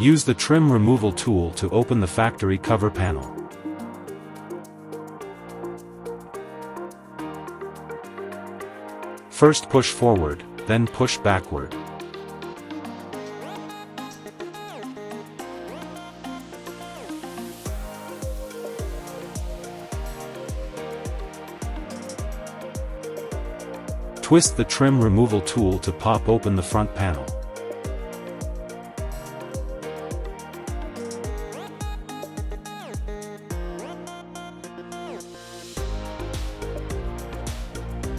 Use the trim removal tool to open the factory cover panel. First push forward, then push backward. Twist the trim removal tool to pop open the front panel.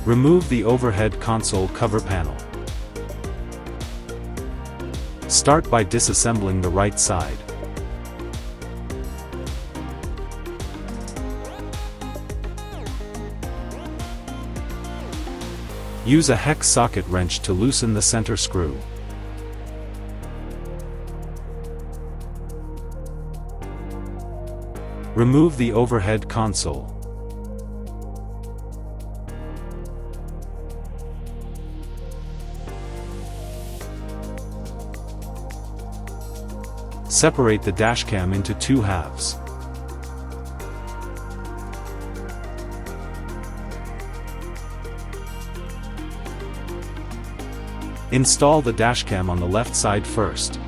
Remove the overhead console cover panel. Start by disassembling the right side. Use a hex socket wrench to loosen the center screw. Remove the overhead console. Separate the dashcam into two halves. Install the dashcam on the left side first.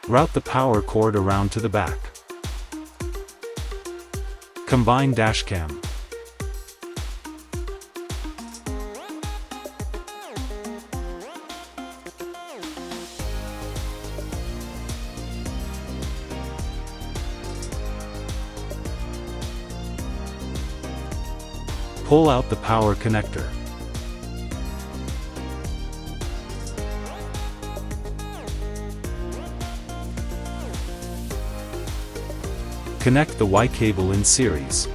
Route the power cord around to the back. Combine dashcam. Pull out the power connector. Connect the Y cable in series.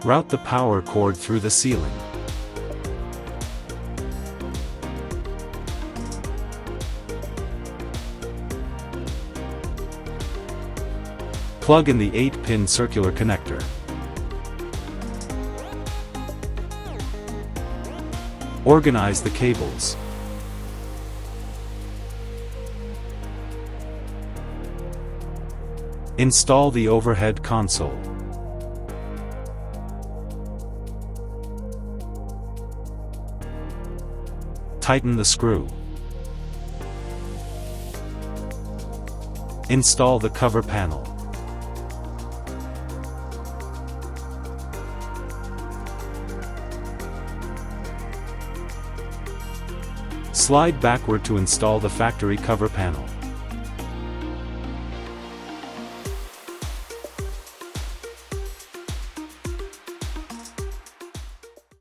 Route the power cord through the ceiling. Plug in the 8-pin circular connector. Organize the cables. Install the overhead console. Tighten the screw. Install the cover panel. Slide backward to install the factory cover panel.